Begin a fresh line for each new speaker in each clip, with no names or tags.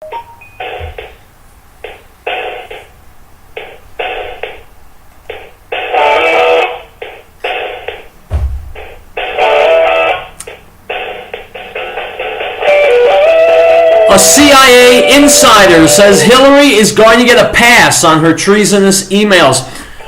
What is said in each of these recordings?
A CIA insider says Hillary is going to get a pass on her treasonous emails.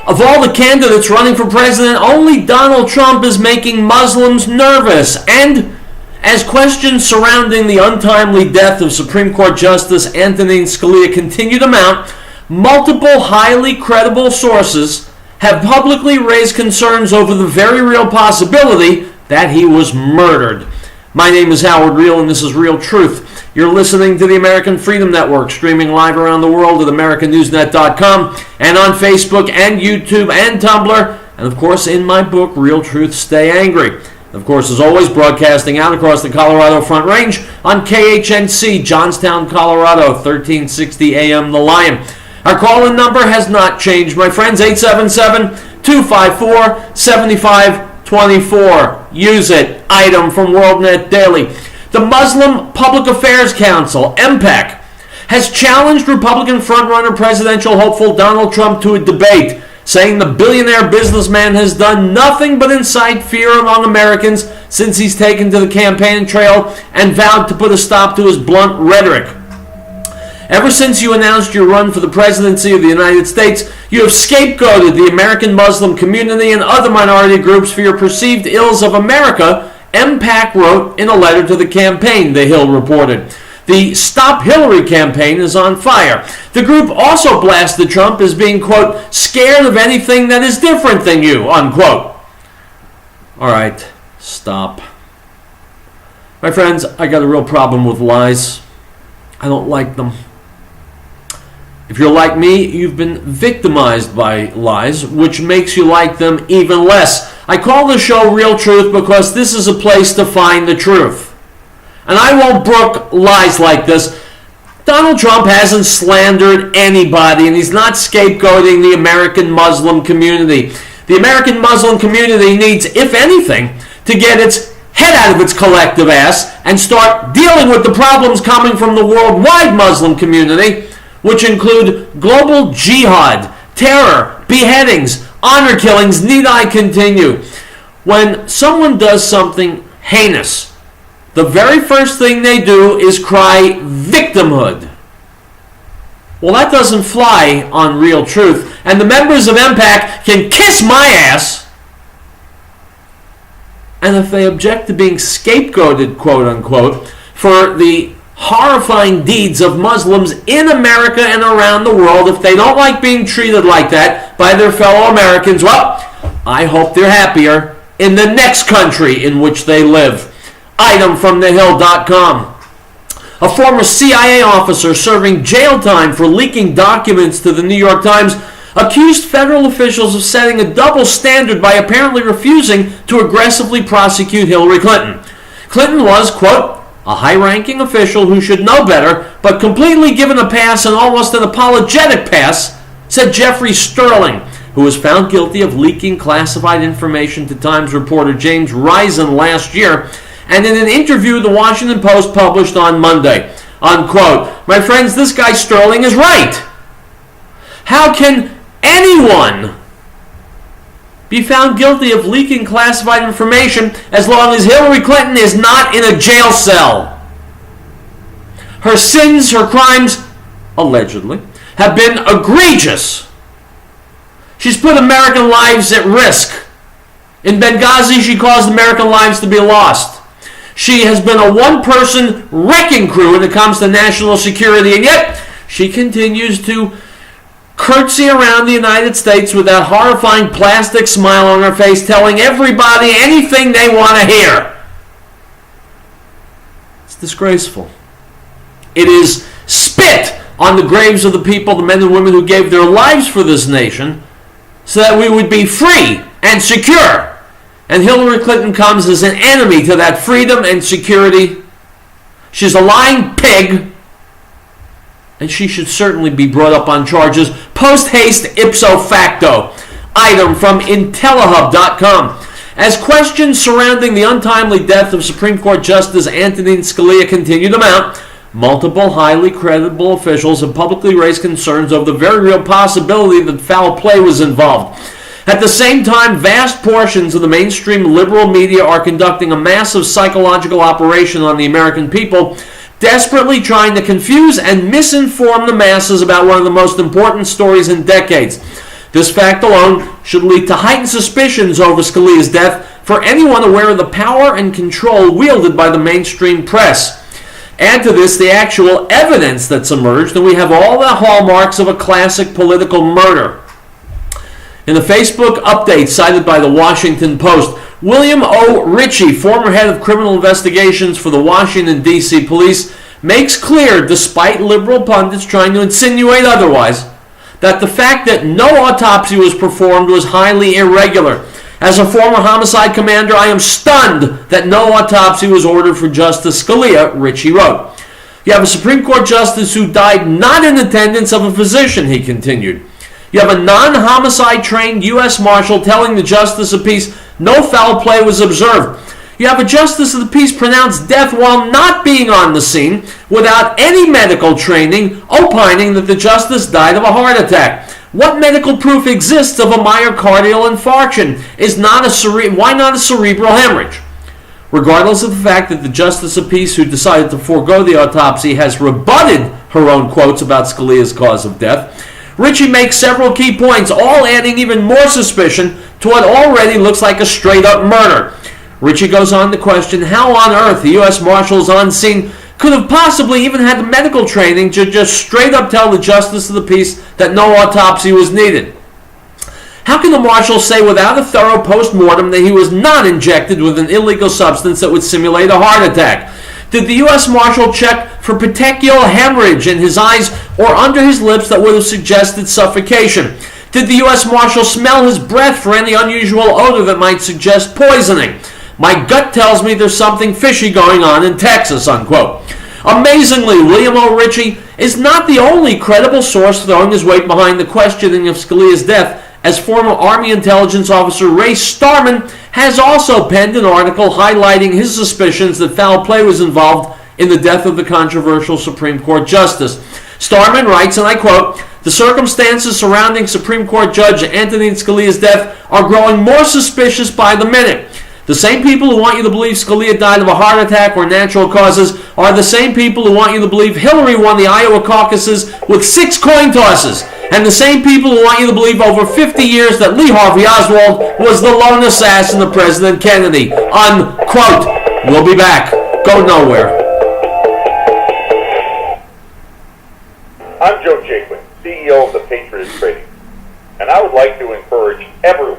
Of all the candidates running for president, only Donald Trump is making Muslims nervous. And as questions surrounding the untimely death of Supreme Court Justice Antonin Scalia continue to mount, multiple highly credible sources have publicly raised concerns over the very real possibility that he was murdered. My name is Howard Riell, and this is Riell Truth. You're listening to the American Freedom Network, streaming live around the world at AmericanNewsNet.com and on Facebook and YouTube and Tumblr, and of course in my book, Riell Truth, Stay Angry. Of course, as always, broadcasting out across the Colorado Front Range on KHNC, Johnstown, Colorado, 1360 AM The Lion. Our call-in number has not changed, my friends, 877-254-7524. Use it. Item from WorldNet Daily. The Muslim Public Affairs Council, MPAC, has challenged Republican frontrunner presidential hopeful Donald Trump to a debate, saying the billionaire businessman has done nothing but incite fear among Americans since he's taken to the campaign trail and vowed to put a stop to his blunt rhetoric. Ever since you announced your run for the presidency of the United States, you have scapegoated the American Muslim community and other minority groups for your perceived ills of America, MPAC wrote in a letter to the campaign, The Hill reported. The Stop Hillary campaign is on fire. The group also blasted Trump as being, quote, scared of anything that is different than you, unquote. All right, stop. My friends, I got a real problem with lies. I don't like them. If you're like me, you've been victimized by lies, which makes you like them even less. I call the show Riell Truth because this is a place to find the truth. And I won't brook lies like this. Donald Trump hasn't slandered anybody, and he's not scapegoating the American Muslim community. The American Muslim community needs, if anything, to get its head out of its collective ass and start dealing with the problems coming from the worldwide Muslim community, which include global jihad, terror, beheadings, honor killings, need I continue. When someone does something heinous, the very first thing they do is cry victimhood. Well, that doesn't fly on Riell Truth, and the members of MPAC can kiss my ass. And if they object to being scapegoated, quote unquote, for the horrifying deeds of Muslims in America and around the world, if they don't like being treated like that by their fellow Americans, well, I hope they're happier in the next country in which they live. Item from thehill.com. A former CIA officer serving jail time for leaking documents to the New York Times accused federal officials of setting a double standard by apparently refusing to aggressively prosecute Hillary Clinton. Clinton was, quote, a high-ranking official who should know better, but completely given a pass and almost an apologetic pass, said Jeffrey Sterling, who was found guilty of leaking classified information to Times reporter James Risen last year, and in an interview the Washington Post published on Monday, unquote. My friends, this guy Sterling is right. How can anyone be found guilty of leaking classified information as long as Hillary Clinton is not in a jail cell? Her sins, her crimes, allegedly, have been egregious. She's put American lives at risk. In Benghazi, she caused American lives to be lost. She has been a one-person wrecking crew when it comes to national security, and yet she continues to curtsy around the United States with that horrifying plastic smile on her face, telling everybody anything they want to hear. It's disgraceful. It is spit on the graves of the people, the men and women who gave their lives for this nation so that we would be free and secure. And Hillary Clinton comes as an enemy to that freedom and security. She's a lying pig, and she should certainly be brought up on charges post haste ipso facto. Item from Intellihub.com. As questions surrounding the untimely death of Supreme Court Justice Antonin Scalia continue to mount, Multiple highly credible officials have publicly raised concerns over the very real possibility that foul play was involved. At the same time, vast portions of the mainstream liberal media are conducting a massive psychological operation on the American people, desperately trying to confuse and misinform the masses about one of the most important stories in decades. This fact alone should lead to heightened suspicions over Scalia's death for anyone aware of the power and control wielded by the mainstream press. Add to this the actual evidence that's emerged, and we have all the hallmarks of a classic political murder. In the Facebook update cited by the Washington Post, William O. Ritchie, former head of criminal investigations for the Washington, D.C. police, makes clear, despite liberal pundits trying to insinuate otherwise, that the fact that no autopsy was performed was highly irregular. As a former homicide commander, I am stunned that no autopsy was ordered for Justice Scalia, Ritchie wrote. You have a Supreme Court justice who died not in attendance of a physician, he continued. You have a non-homicide trained U.S. Marshal telling the Justice of Peace no foul play was observed. You have a Justice of the Peace pronounced death while not being on the scene without any medical training, opining that the Justice died of a heart attack. What medical proof exists of a myocardial infarction? Why not a cerebral hemorrhage? Regardless of the fact that the Justice of Peace who decided to forego the autopsy has rebutted her own quotes about Scalia's cause of death, Ritchie makes several key points, all adding even more suspicion to what already looks like a straight-up murder. Ritchie goes on to question how on earth the U.S. Marshals on scene could have possibly even had the medical training to just straight up tell the Justice of the Peace that no autopsy was needed. How can the Marshal say without a thorough post-mortem that he was not injected with an illegal substance that would simulate a heart attack? Did the U.S. Marshal check for petechial hemorrhage in his eyes or under his lips that would have suggested suffocation? Did the U.S. Marshal smell his breath for any unusual odor that might suggest poisoning? My gut tells me there's something fishy going on in Texas, unquote. Amazingly, William O. Ritchie is not the only credible source throwing his weight behind the questioning of Scalia's death, as former Army intelligence officer Ray Starman has also penned an article highlighting his suspicions that foul play was involved in the death of the controversial Supreme Court justice. Starman writes, and I quote, "The circumstances surrounding Supreme Court Judge Antonin Scalia's death are growing more suspicious by the minute. The same people who want you to believe Scalia died of a heart attack or natural causes are the same people who want you to believe Hillary won the Iowa caucuses with 6 coin tosses, and the same people who want you to believe over 50 years that Lee Harvey Oswald was the lone assassin of President Kennedy." Unquote. We'll be back. Go nowhere.
I'm Joe Jaquin, CEO of the Patriot Trading, and I would like to encourage everyone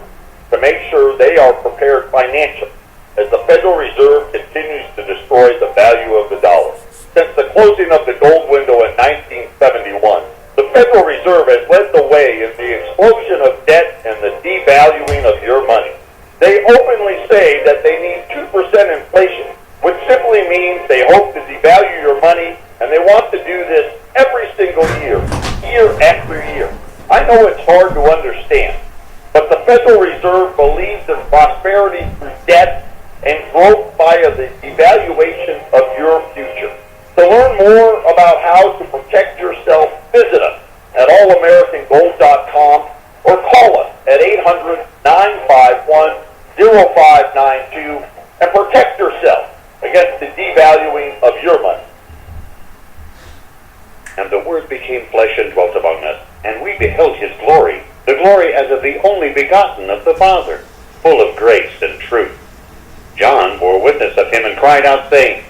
to make sure they are prepared financially as the Federal Reserve continues to destroy the value of the dollar. Since the closing of the gold window in 1971, the Federal Reserve has led the way in the explosion of debt and the devaluing of your money. They openly say that they need 2% inflation, which simply means they hope to devalue your money, and they want to do this every single year, year after year. I know it's hard to understand, but the Federal Reserve believes in prosperity through debt and growth via the devaluation of your future. To learn more about how to protect yourself, visit us at allamericangold.com or call us at 800-951-0592 and protect yourself against the devaluing of your money.
And the Word became flesh and dwelt among us, and we beheld his glory, the glory as of the only begotten of the Father, full of grace and truth. John bore witness of him and cried out, saying,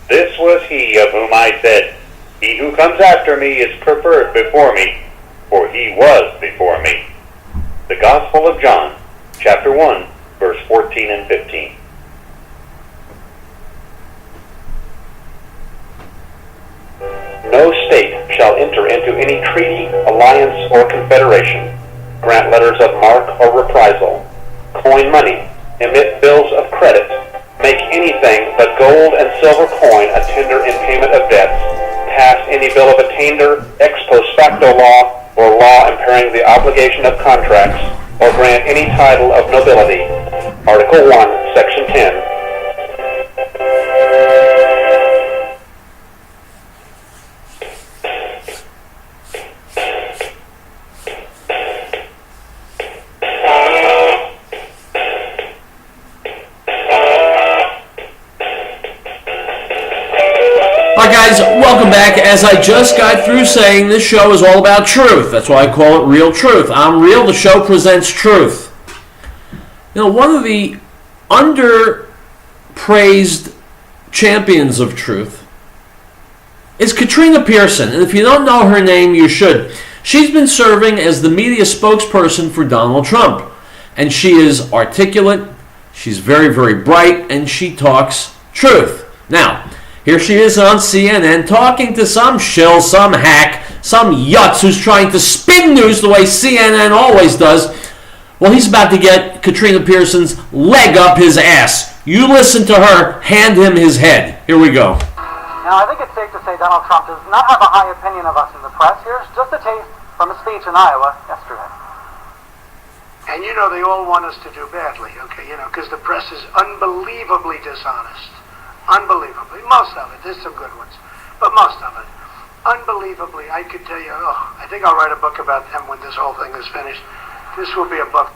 "This was he of whom I said, He who comes after me is preferred before me, for he was before me." The Gospel of John, chapter 1, verse 14 and 15. No state shall enter into any treaty, alliance, or confederation, grant letters of marque or reprisal, coin money, emit bills of credit, make anything but gold and silver coin a tender in payment of debts, pass any bill of attainder, ex post facto law, or law impairing the obligation of contracts, or grant any title of nobility. Article 1, Section 10.
Hi guys, welcome back. As I just got through saying, this show is all about truth. That's why I call it Riell Truth. I'm Riell, the show presents truth. You know, one of the underpraised champions of truth is Katrina Pearson. And if you don't know her name, you should. She's been serving as the media spokesperson for Donald Trump. And she is articulate, she's very, very bright, and she talks truth. Now, here she is on CNN talking to some shill, some hack, some yutz who's trying to spin news the way CNN always does. Well, he's about to get Katrina Pearson's leg up his ass. You listen to her, hand him his head. Here we go.
Now, I think it's safe to say Donald Trump does not have a high opinion of us in the press. Here's just a taste from a speech in Iowa yesterday.
And you know they all want us to do badly, okay, because the press is unbelievably dishonest. Unbelievably. Most of it. There's some good ones. But most of it. Unbelievably. I could tell you, I think I'll write a book about them when this whole thing is finished. This will be a book.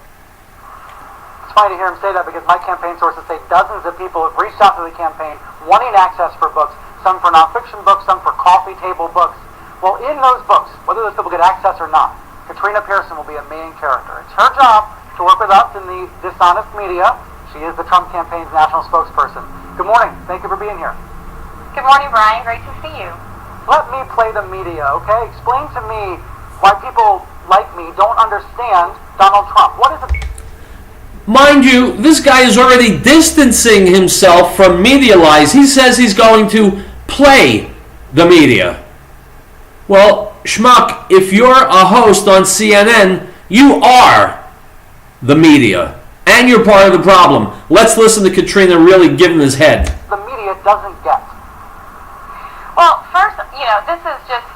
It's funny to hear him say that because my campaign sources say dozens of people have reached out to the campaign wanting access for books, some for nonfiction books, some for coffee table books. Well, in those books, whether those people get access or not, Katrina Pearson will be a main character. It's her job to work with us in the dishonest media. She is the Trump campaign's national spokesperson. Good morning. Thank you for being here.
Good morning, Brian. Great to see you.
Let me play the media, okay? Explain to me why people like me don't understand Donald Trump. What is it?
Mind you, this guy is already distancing himself from media lies. He says he's going to play the media. Well, schmuck, if you're a host on CNN, you are the media. And you're part of the problem. Let's listen to Katrina really give him his head.
The media doesn't get.
Well, first, this is just,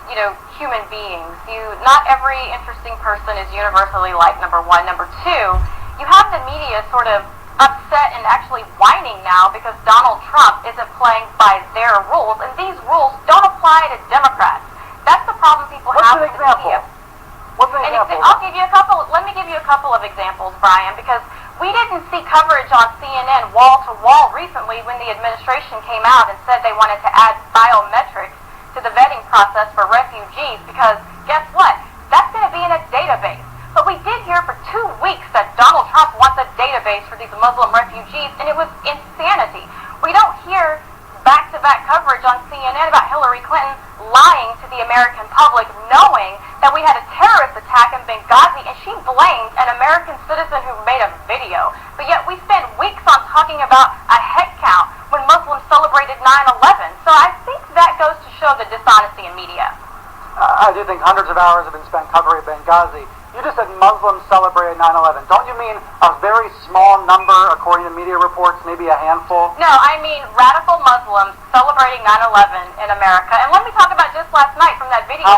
human beings. Not every interesting person is universally liked, number one. Number two, you have the media sort of upset and actually whining now because Donald Trump isn't playing by their rules, and these rules don't apply to Democrats. That's the problem people have with the media.
What's an example?
I'll give you a couple. Let me give you a couple of examples, Brian, because we didn't see coverage on CNN wall to wall recently when the administration came out and said they wanted to add biometrics to the vetting process for refugees because guess what? That's going to be in a database. But we did hear for 2 weeks that Donald Trump wants a database for these Muslim refugees, and it was insanity. We don't hear back-to-back coverage on CNN about Hillary Clinton lying to the American public, knowing that we had a terrorist attack in Benghazi, and she blamed an American citizen who made a video. But yet we spent weeks on talking about a head count when Muslims celebrated 9/11. So I think that goes to show the dishonesty in media.
I do think hundreds of hours have been spent covering Benghazi. You just said Muslims celebrated 9/11. Don't you mean a very small number, according to media reports, maybe a handful?
No, I mean radical Muslims celebrating 9/11 in America. And let me talk about just last night from that video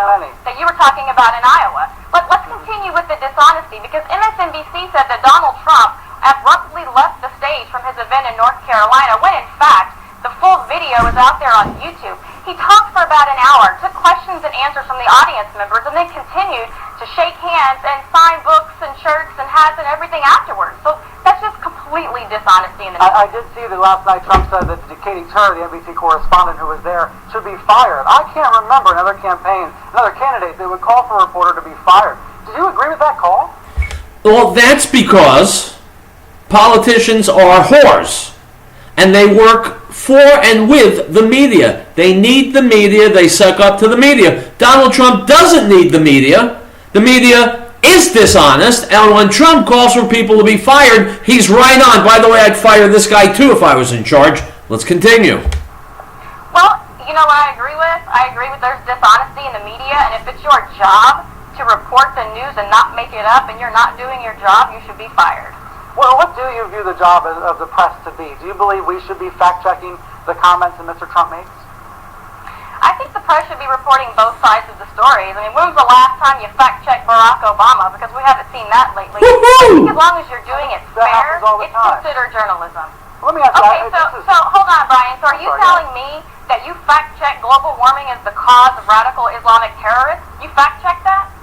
that you were talking about in Iowa. Let's continue with the dishonesty, because MSNBC said that Donald Trump abruptly left the stage from his event in North Carolina, when in fact the full video is out there on YouTube. He talked for about an hour, took questions and answers from the audience members, and then continued to shake hands and sign books and shirts and hats and everything afterwards. So that's just completely dishonesty in the media.
I did see that last night Trump said that Katie Turner, the NBC correspondent who was there, should be fired. I can't remember another candidate that would call for a reporter to be fired. Did you agree with that call?
Well, that's because politicians are whores. And they work for and with the media. They need the media. They suck up to the media. Donald Trump doesn't need the media. The media is dishonest. And when Trump calls for people to be fired, he's right on. By the way, I'd fire this guy too if I was in charge. Let's continue.
Well, you know what I agree with? I agree with there's dishonesty in the media. And if it's your job to report the news and not make it up and you're not doing your job, you should be fired.
Well, what do you view the job of the press to be? Do you believe we should be fact-checking the comments that Mr. Trump makes?
I think the press should be reporting both sides of the stories. I mean, when was the last time you fact-checked Barack Obama? Because we haven't seen that lately. I think as long as you're doing it fair, it's considered journalism.
Let me ask
Okay,
you.
so hold on, Brian. So are you telling me that you fact-check global warming as the cause of radical Islamic terrorists? You fact-check that?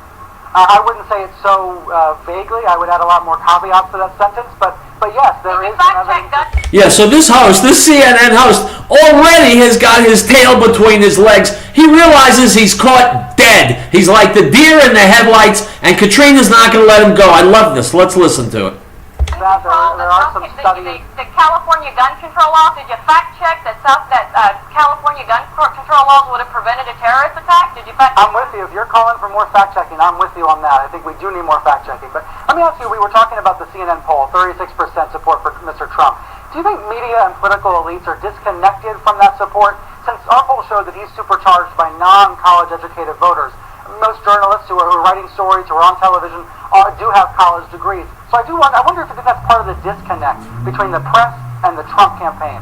I wouldn't say it so vaguely. I would add a lot more caveats to that sentence, but But yes, there is some evidence.
Yeah, so this CNN host, already has got his tail between his legs. He realizes he's caught dead. He's like the deer in the headlights, and Katrina's not going to let him go. I love this. Let's listen to it.
There are some studies.
The California gun control laws, did you fact check that California gun control laws would have prevented a terrorist attack? Did you fact check?
I'm with you. If you're calling for more fact checking, I'm with you on that. I think we do need more fact checking. But let me ask you, we were talking about the CNN poll, 36% support for Mr. Trump. Do you think media and political elites are disconnected from that support? Since our poll showed that he's supercharged by non-college educated voters, most journalists who are writing stories, who are on television, do have college degrees. So I wonder if you think that's part of the disconnect between the press and the Trump campaign.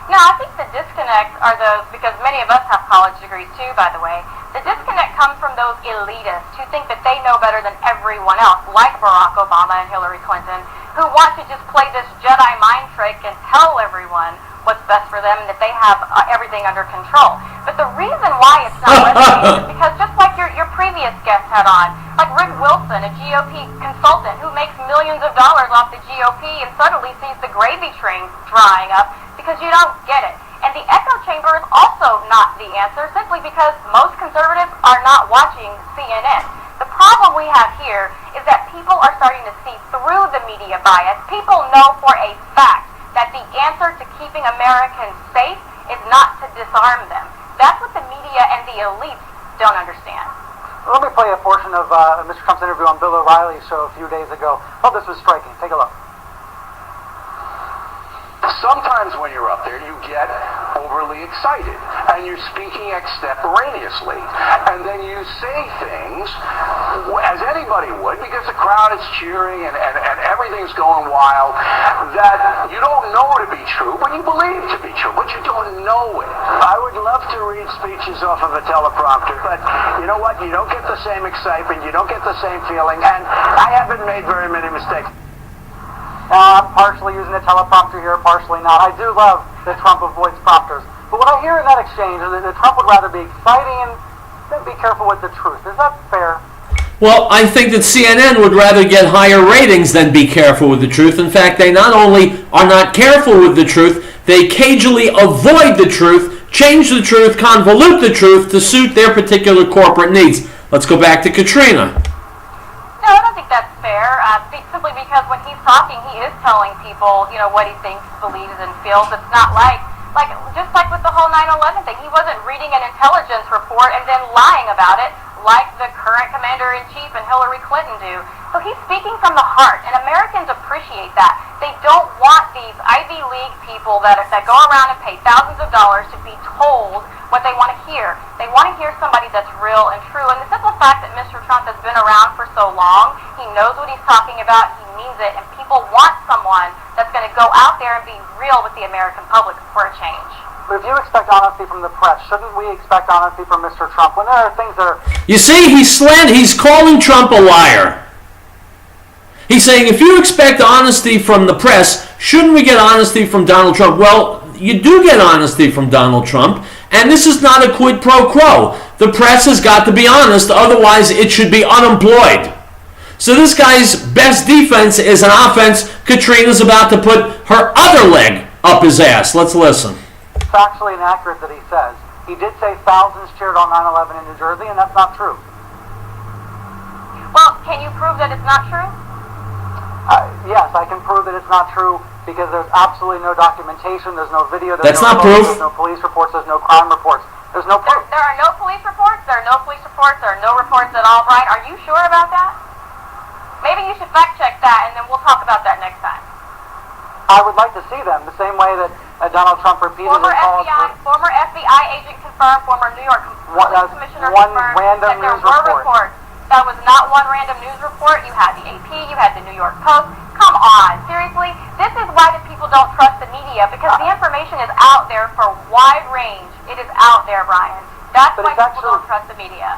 No, I think the disconnect are those, because many of us have college degrees too, by the way. The disconnect comes from those elitists who think that they know better than everyone else, like Barack Obama and Hillary Clinton, who want to just play this Jedi mind trick and tell everyone what's best for them and that they have everything under control. But the reason why it's not resonating is because, just like your previous guest had on, like Rick Wilson, a GOP consultant who makes millions of dollars off the GOP and suddenly sees the gravy train drying up because you don't get it. And the echo chamber is also not the answer, simply because most conservatives are not watching CNN. The problem we have here is that people are starting to see through the media bias. People know for a fact that the answer to keeping Americans safe is not to disarm them. That's what the media and the elites don't understand.
Let me play a portion of Mr. Trump's interview on Bill O'Reilly's show a few days ago. Oh, this was striking. Take a look.
Sometimes when you're up there, you get overly excited, and you're speaking extemporaneously, and then you say things as anybody would, because the crowd is cheering and everything's going wild, that you don't know to be true, but you believe to be true, but you don't know it. I would love to read speeches off of a teleprompter, but you know what? You don't get the same excitement, you don't get the same feeling, and I haven't made very many mistakes.
I'm partially using a teleprompter here, partially not. I do love that Trump avoids prompters. But what I hear in that exchange is that Trump would rather be exciting and be careful with the truth. Is that fair?
Well, I think that CNN would rather get higher ratings than be careful with the truth. In fact, they not only are not careful with the truth, they cagily avoid the truth, change the truth, convolute the truth to suit their particular corporate needs. Let's go back to Katrina.
No, I don't think that's fair. Simply because when he's talking, he is telling people, what he thinks, believes, and feels. It's not just like with the whole 9/11 thing. He wasn't reading an intelligence report and then lying about it, like the current commander-in-chief and Hillary Clinton do. So he's speaking from the heart, and Americans appreciate that. They don't want these Ivy League people that go around and pay thousands of dollars to be told what they want to hear. They want to hear somebody that's real and true. And the simple fact that Mr. Trump has been around for so long, he knows what he's talking about, he means it, and people want someone that's going to go out there and be real with the American public for a change.
But if you expect honesty from the press, shouldn't we expect honesty from Mr. Trump when there are things that are...
You see, he's calling Trump a liar. He's saying, if you expect honesty from the press, shouldn't we get honesty from Donald Trump? Well, you do get honesty from Donald Trump, and this is not a quid pro quo. The press has got to be honest, otherwise it should be unemployed. So this guy's best defense is an offense. Katrina's about to put her other leg up his ass. Let's listen.
Factually inaccurate that he says. He did say thousands cheered on 9/11 in New Jersey, and that's not true.
Well, can you prove that it's not true?
Yes, I can prove that it's not true because there's absolutely no documentation, there's no video,
That's not proof.
There's no police reports, there's no crime reports. There's no proof.
There are no police reports, there are no reports at all, Brian. Are you sure about that? Maybe you should fact check that, and then we'll talk about that next time.
I would like to see them, the same way that Donald Trump repeatedly called
former FBI agent confirmed, former New York Police Commissioner
one
confirmed
random
that there
news
were
report.
reports. That was not one random news report. You had the AP, you had the New York Post. Come on, seriously? This is why the people don't trust the media, because the information is out there for wide range. It is out there, Brian. That's why people don't trust the media.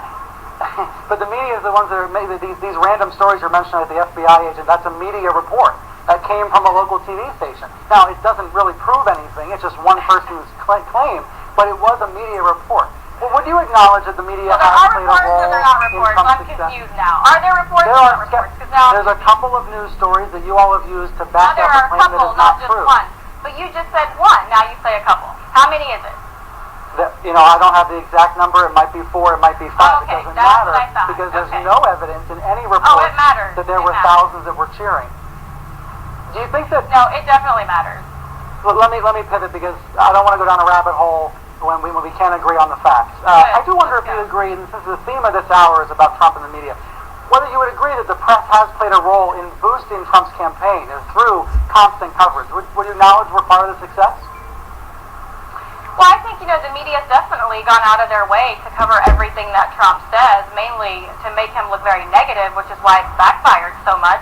But the media is the ones that are making these random stories you're mentioning at the FBI agent. That's a media report that came from a local TV station. Now, it doesn't really prove anything. It's just one person's claim, but it was a media report. Well, would you acknowledge that the media
Well, there
has
are
played a
reports
role
or they're not
in
reports?
Trump's
I'm
success?
confused now. Are there reports
There
or
are
not reports? Because now
there's a couple of news stories that you all have used to back
there
up
are
a
a
claim that
couple,
is not
not just
true.
one. But you just said one. Now you say a couple. How many is it?
I don't have the exact number. It might be 4, it might be 5.
Oh, okay.
It doesn't
That's
matter
what I thought.
because there's
Okay.
no evidence in any report
Oh, it matters.
that there
It
were
matters.
thousands that were cheering. Do you think that?
No, it definitely matters.
Well, let me pivot because I don't want to go down a rabbit hole when we can't agree on the facts. I do wonder if you agree, and since the theme of this hour is about Trump and the media, whether you would agree that the press has played a role in boosting Trump's campaign through constant coverage. Would you acknowledge we're part of the success?
Well, I think, the media's definitely gone out of their way to cover everything that Trump says, mainly to make him look very negative, which is why it's backfired so much.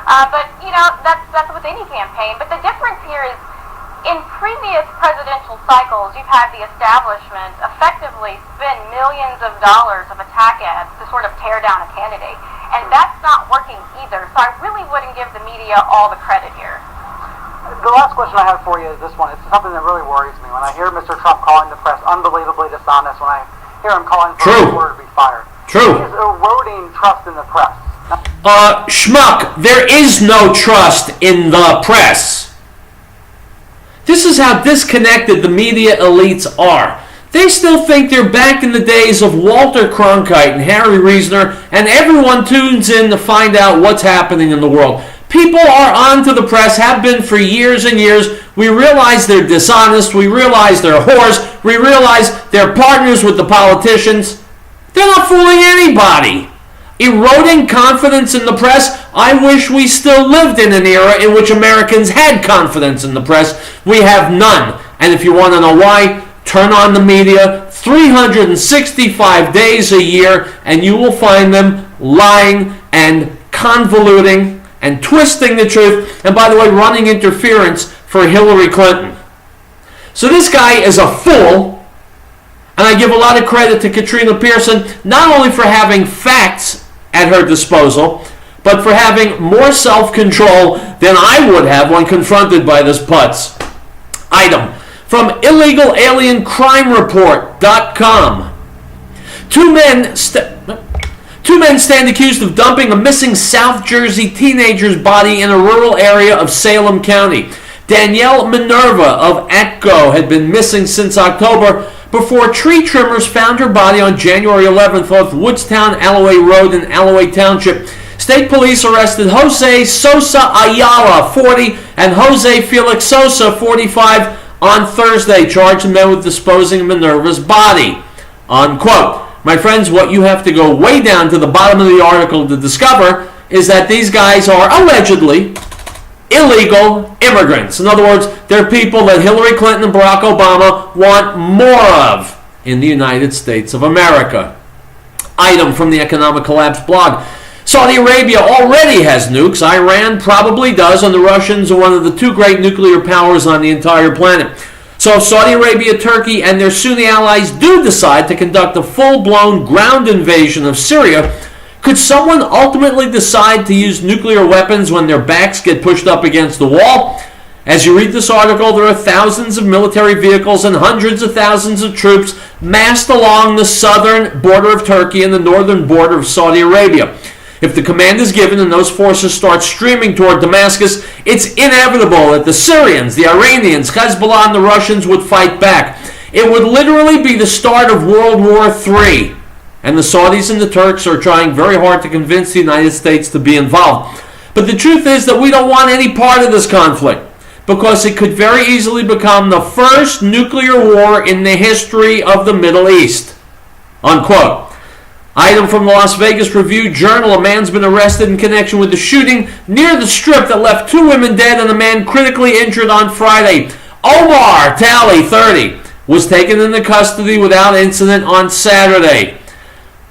But that's with any campaign. But the difference here is, in previous presidential cycles, you've had the establishment effectively spend millions of dollars of attack ads to sort of tear down a candidate. And that's not working either. So I really wouldn't give the media all the credit here.
The last question I have for you is this one. It's something that really worries me. When I hear Mr. Trump calling the press unbelievably dishonest, when I hear him calling for a reporter to be fired.
True.
He's eroding trust in the press.
Schmuck, there is no trust in the press. This is how disconnected the media elites are. They still think they're back in the days of Walter Cronkite and Harry Reasoner, and everyone tunes in to find out what's happening in the world. People are onto the press, have been for years and years. We realize they're dishonest. We realize they're whores. We realize they're partners with the politicians. They're not fooling anybody. Eroding confidence in the press. I wish we still lived in an era in which Americans had confidence in the press. We have none. And if you want to know why, turn on the media 365 days a year and you will find them lying and convoluting and twisting the truth, and by the way, running interference for Hillary Clinton. So this guy is a fool, and I give a lot of credit to Katrina Pearson, not only for having facts at her disposal, but for having more self-control than I would have when confronted by this putz. Item from illegaliencrimereport.com. Two men stand accused of dumping a missing South Jersey teenager's body in a rural area of Salem County. Danielle Minerva of Atco had been missing since October before tree trimmers found her body on January 11th off Woodstown Alloway Road in Alloway Township. State police arrested Jose Sosa Ayala, 40, and Jose Felix Sosa, 45, on Thursday, charging them with disposing of Minerva's body. Unquote. My friends, what you have to go way down to the bottom of the article to discover is that these guys are allegedly illegal immigrants. In other words, they're people that Hillary Clinton and Barack Obama want more of in the United States of America. Item from the Economic Collapse blog. Saudi Arabia already has nukes. Iran probably does, and the Russians are one of the two great nuclear powers on the entire planet. So if Saudi Arabia, Turkey, and their Sunni allies do decide to conduct a full-blown ground invasion of Syria, could someone ultimately decide to use nuclear weapons when their backs get pushed up against the wall? As you read this article, there are thousands of military vehicles and hundreds of thousands of troops massed along the southern border of Turkey and the northern border of Saudi Arabia. If the command is given and those forces start streaming toward Damascus, it's inevitable that the Syrians, the Iranians, Hezbollah, and the Russians would fight back. It would literally be the start of World War III. And the Saudis and the Turks are trying very hard to convince the United States to be involved. But the truth is that we don't want any part of this conflict, because it could very easily become the first nuclear war in the history of the Middle East. Unquote. Item from the Las Vegas Review-Journal. A man's been arrested in connection with the shooting near the Strip that left 2 women dead and a man critically injured on Friday. Omar Talley, 30, was taken into custody without incident on Saturday.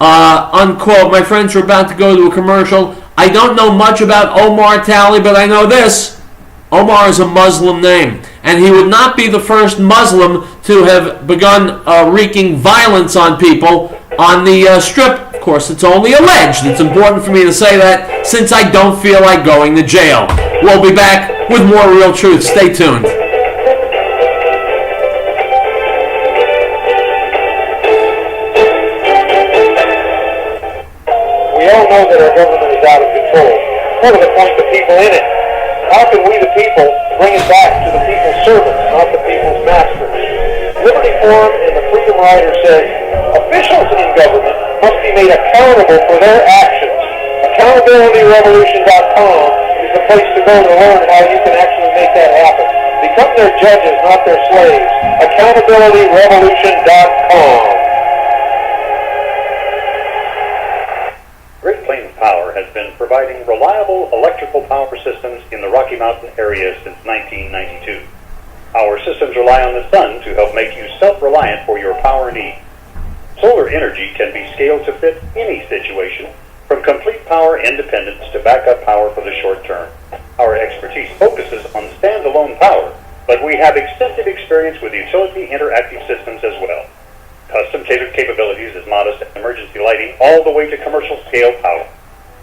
Unquote. My friends are about to go to a commercial. I don't know much about Omar Talley, but I know this. Omar is a Muslim name, and he would not be the first Muslim to have begun wreaking violence on people on the Strip. Of course, it's only alleged. It's important for me to say that since I don't feel like going to jail. We'll be back with more Riell Truth. Stay tuned.
know that our government is out of control. What are the point the people in it? How can we, the people, bring it back to the people's servants, not the people's masters? Liberty Forum and the Freedom Rider says officials in government must be made accountable for their actions. AccountabilityRevolution.com is the place to go to learn how you can actually make that happen. Become their judges, not their slaves. AccountabilityRevolution.com.
Great Plains Power has been providing reliable electrical power systems in the Rocky Mountain area since 1992. Our systems rely on the sun to help make you self-reliant for your power needs. Solar energy can be scaled to fit any situation, from complete power independence to backup power for the short term. Our expertise focuses on standalone power, but we have extensive experience with utility interactive systems as well. Custom tailored capabilities as modest emergency lighting all the way to commercial scale power.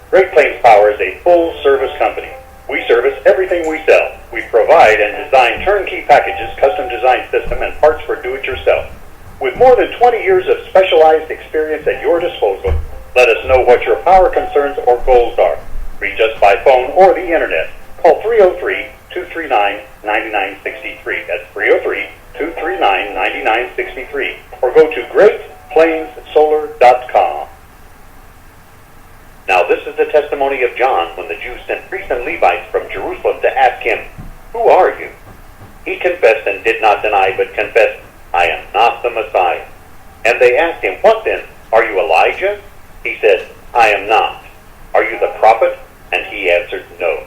Great Plains Power is a full service company. We service everything we sell. We provide and design turnkey packages, custom design system, and parts for do-it-yourself. With more than 20 years of specialized experience at your disposal, let us know what your power concerns or goals are. Reach us by phone or the internet. Call 303-239-9963. That's 303-239-9963. Or go to GreatPlainsSolar.com. Now this is the testimony of John when the Jews sent priests and Levites from Jerusalem to ask him, "Who are you?" He confessed and did not deny, but confessed, "I am not the Messiah." And they asked him, "What then? Are you Elijah?" He said, "I am not." "Are you the prophet?" And he answered, "No."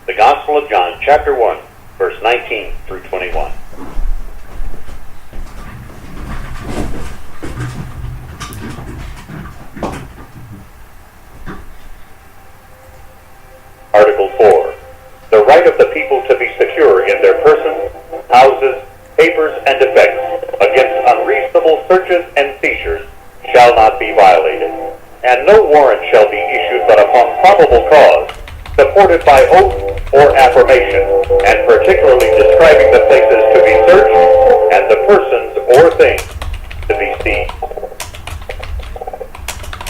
The Gospel of John, chapter 1, verse 19 through 21. Article 4. The right of the people to be secure in their persons, houses, papers, and effects against unreasonable searches and seizures shall not be violated, and no warrant shall be issued but upon probable cause, supported by oath or affirmation, and particularly describing the places to be searched and the persons or things to be seized.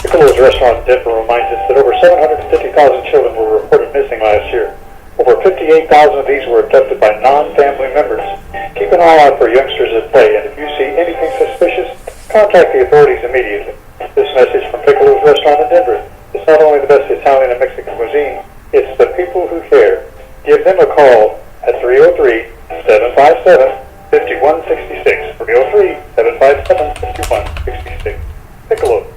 Piccolo's restaurant in Denver reminds us that over 750,000 children were reported missing last year. Over 58,000 of these were abducted by non-family members. Keep an eye out for youngsters at play, and if you see anything suspicious, contact the authorities immediately. This message from Piccolo's restaurant in Denver. It's not only the best Italian and Mexican cuisine, it's the people who care. Give them a call at 303-757-5166. 303-757-5166. Piccolo.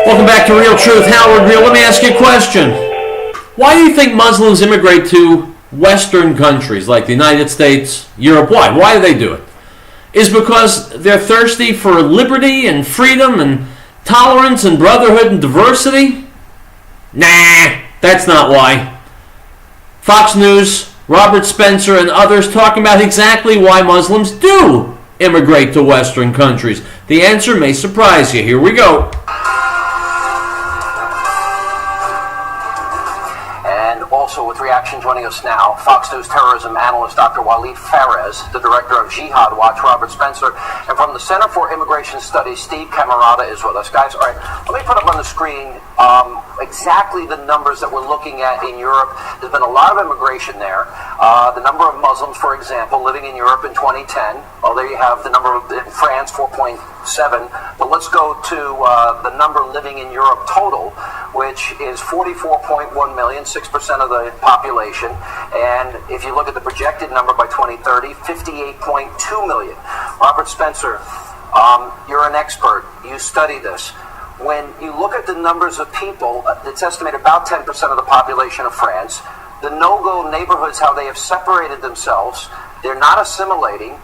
Welcome back to Riell Truth. Howard Riell, let me ask you a question. Why do you think Muslims immigrate to Western countries like the United States, Europe? Why? Why do they do it? Is because they're thirsty for liberty and freedom and tolerance and brotherhood and diversity? Nah, that's not why. Fox News, Robert Spencer, and others talking about exactly why Muslims do immigrate to Western countries. The answer may surprise you. Here we go.
Also with reaction joining us now, Fox News terrorism analyst Dr. Walid Fares, the director of Jihad Watch, Robert Spencer, and from the Center for Immigration Studies, Steve Camarada is with us. Guys, all right, let me put up on the screen exactly the numbers that we're looking at in Europe. There's been a lot of immigration there. The number of Muslims, for example, living in Europe in 2010. Well, there you have the number in France, 4.7. But let's go to the number living in Europe total, which is 44.1 million, 6% of the population. And if you look at the projected number by 2030, 58.2 million. Robert Spencer, you're an expert. You study this. When you look at the numbers of people, it's estimated about 10% of the population of France. The no-go neighborhoods, how they have separated themselves, they're not assimilating.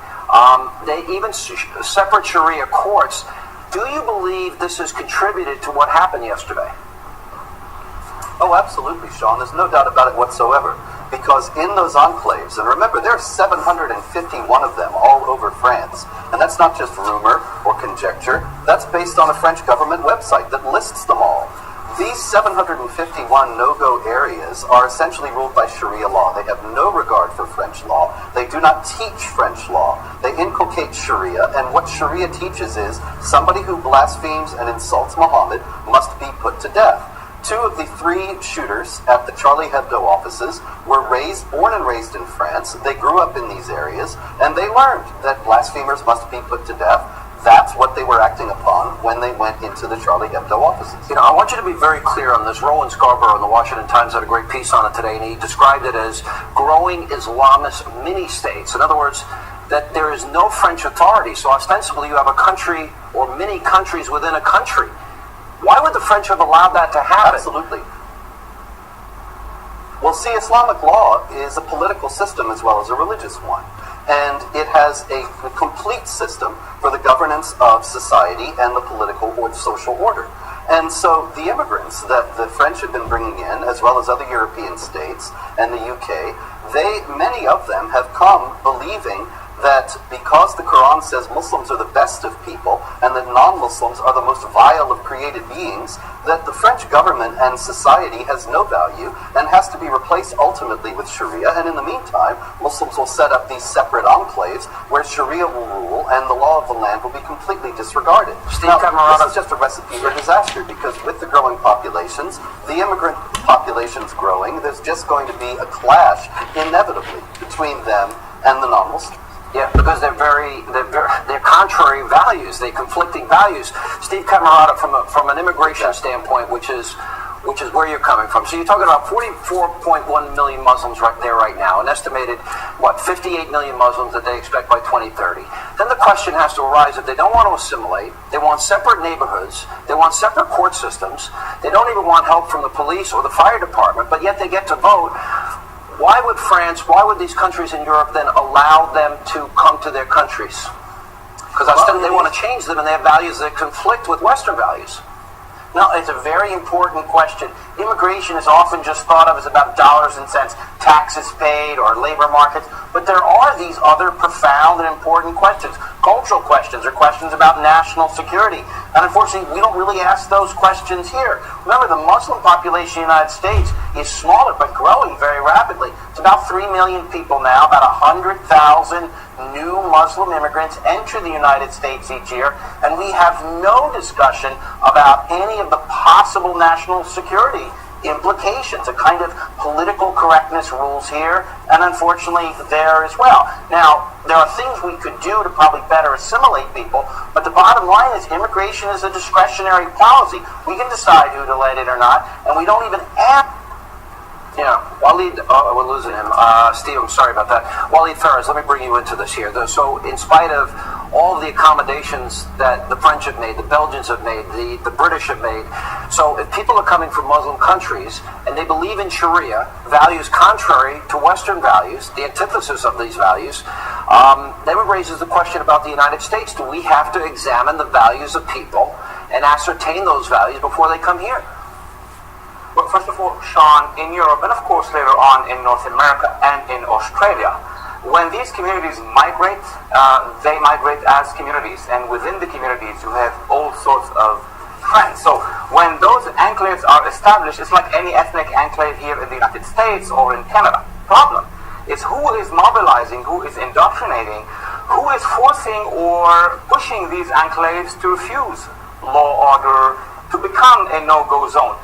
They even separate Sharia courts. Do you believe this has contributed to what happened yesterday?
Oh, absolutely, Sean. There's no doubt about it whatsoever. Because in those enclaves, and remember, there are 751 of them all over France, and that's not just rumor or conjecture. That's based on a French government website that lists them all. These 751 no-go areas are essentially ruled by Sharia law. They have no regard for French law. They do not teach French law. They inculcate Sharia, and what Sharia teaches is somebody who blasphemes and insults Muhammad must be put to death. 2 of the 3 shooters at the Charlie Hebdo offices were born and raised in France. They grew up in these areas, and they learned that blasphemers must be put to death. That's what they were acting upon when they went into the Charlie Hebdo offices.
You know, I want you to be very clear on this. Roland Scarborough in the Washington Times had a great piece on it today, and he described it as growing Islamist mini-states. In other words, that there is no French authority, so ostensibly you have a country or many countries within a country. Why would the French have allowed that to happen?
Absolutely. Well, see, Islamic law is a political system as well as a religious one. And it has a complete system for the governance of society and the political or social order. And so the immigrants that the French have been bringing in, as well as other European states and the UK, many of them have come believing that because the Quran says Muslims are the best of people and that non-Muslims are the most vile of created beings, that the French government and society has no value and has to be replaced ultimately with Sharia. And in the meantime, Muslims will set up these separate enclaves where Sharia will rule and the law of the land will be completely disregarded. Now, this is just a recipe for disaster, because with the growing populations, the immigrant population's growing, there's just going to be a clash inevitably between them and the non-Muslims.
Yeah, because they're contrary values, they're conflicting values. Steve Camarada, from an immigration standpoint, which is where you're coming from. So you're talking about 44.1 million Muslims right now, an estimated 58 million Muslims that they expect by 2030. Then the question has to arise: if they don't want to assimilate, they want separate neighborhoods, they want separate court systems, they don't even want help from the police or the fire department, but yet they get to vote. Why would these countries in Europe then allow them to come to their countries? Because they want to change them and they have values that conflict with Western values.
No, it's a very important question. Immigration is often just thought of as about dollars and cents, taxes paid or labor markets, but there are these other profound and important questions, cultural questions or questions about national security. And unfortunately, we don't really ask those questions here. Remember, the Muslim population in the United States is smaller but growing very rapidly. It's about 3 million people now, about 100,000 new Muslim immigrants enter the United States each year, and we have no discussion about any of the possible national security implications. A kind of political correctness rules here, and unfortunately there as well. Now, there are things we could do to probably better assimilate people, but the bottom line is immigration is a discretionary policy. We can decide who to let in or not, and we don't even ask.
Yeah, Waleed, we're losing him. Steve, I'm sorry about that. Waleed Farahs, let me bring you into this here. So in spite of all the accommodations that the French have made, the Belgians have made, the British have made, so if people are coming from Muslim countries and they believe in Sharia, values contrary to Western values, the antithesis of these values, then it raises the question about the United States. Do we have to examine the values of people and ascertain those values before they come here?
Well, first of all, Sean, in Europe, and of course later on in North America and in Australia, when these communities migrate, they migrate as communities, and within the communities you have all sorts of friends. So when those enclaves are established, it's like any ethnic enclave here in the United States or in Canada. Problem is who is mobilizing, who is indoctrinating, who is forcing or pushing these enclaves to refuse law order, to become a no-go zone.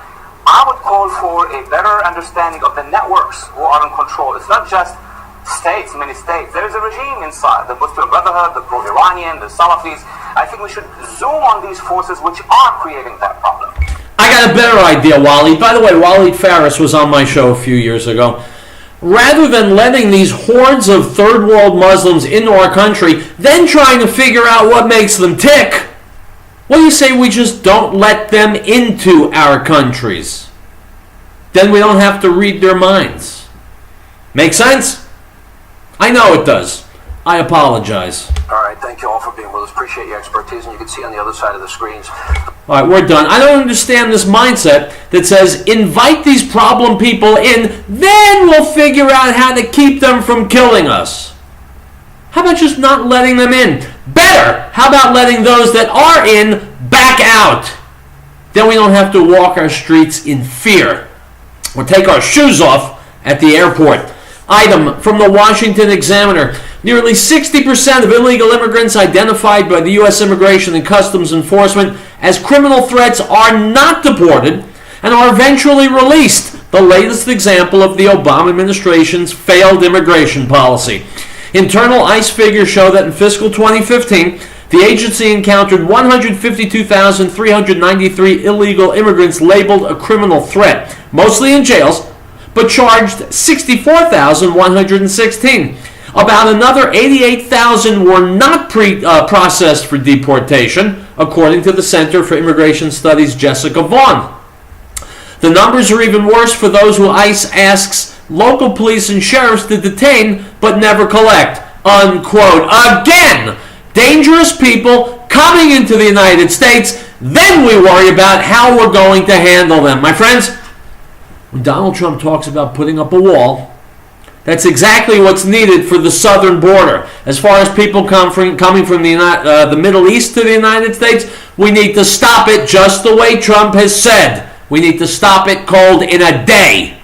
I would call for a better understanding of the networks who are in control. It's not just states, many states. There is a regime inside, the Muslim Brotherhood, the pro-Iranian, the Salafis. I think we should zoom on these forces which are creating that problem.
I got a better idea, Waleed. By the way, Waleed Farahs was on my show a few years ago. Rather than letting these hordes of third world Muslims into our country, then trying to figure out what makes them tick, what do you say we just don't let them into our countries? Then we don't have to read their minds. Make sense? I know it does. I apologize.
All right, thank you all for being with us. Appreciate your expertise, and you can see on the other side of the screens.
All right, we're done. I don't understand this mindset that says invite these problem people in, then we'll figure out how to keep them from killing us. How about just not letting them in? Better, how about letting those that are in back out? then we don't have to walk our streets in fear or take our shoes off at the airport. Item from the Washington Examiner. Nearly 60% of illegal immigrants identified by the U.S. Immigration and Customs Enforcement as criminal threats are not deported and are eventually released, the latest example of the Obama administration's failed immigration policy. Internal ICE figures show that in fiscal 2015, the agency encountered 152,393 illegal immigrants labeled a criminal threat, mostly in jails, but charged 64,116. About another 88,000 were not processed for deportation, according to the Center for Immigration Studies' Jessica Vaughn. The numbers are even worse for those who ICE asks local police and sheriffs to detain but never collect. Unquote. Again, dangerous people coming into the United States, then we worry about how we're going to handle them. My friends, when Donald Trump talks about putting up a wall, that's exactly what's needed for the southern border. As far as people coming from the Middle East to the United States, we need to stop it just the way Trump has said. We need to stop it cold in a day.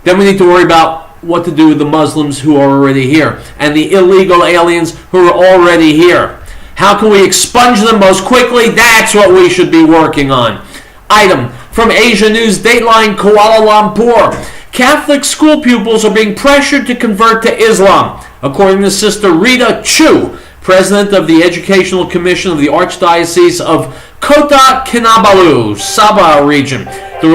Then we need to worry about what to do with the Muslims who are already here and the illegal aliens who are already here. How can we expunge them most quickly? That's what we should be working on. Item from Asia News, Dateline, Kuala Lumpur. Catholic school pupils are being pressured to convert to Islam, according to Sister Rita Chu, president of the Educational Commission of the Archdiocese of Kota Kinabalu, Sabah region. The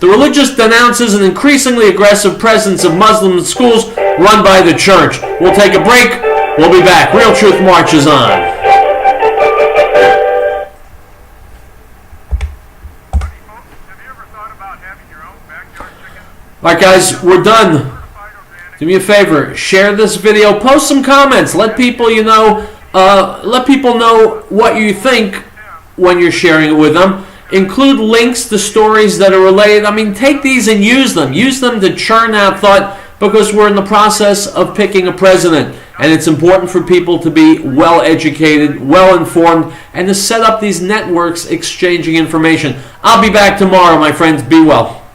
religious denounces an increasingly aggressive presence of Muslim schools run by the church. We'll take a break. We'll be back. Riell Truth marches on. Alright guys, we're done. Do me a favor, share this video, post some comments, let people know what you think when you're sharing it with them. Include links to stories that are related. I mean, take these and use them. Use them to churn out thought, because we're in the process of picking a president. And it's important for people to be well educated, well informed, and to set up these networks exchanging information. I'll be back tomorrow, my friends. Be well.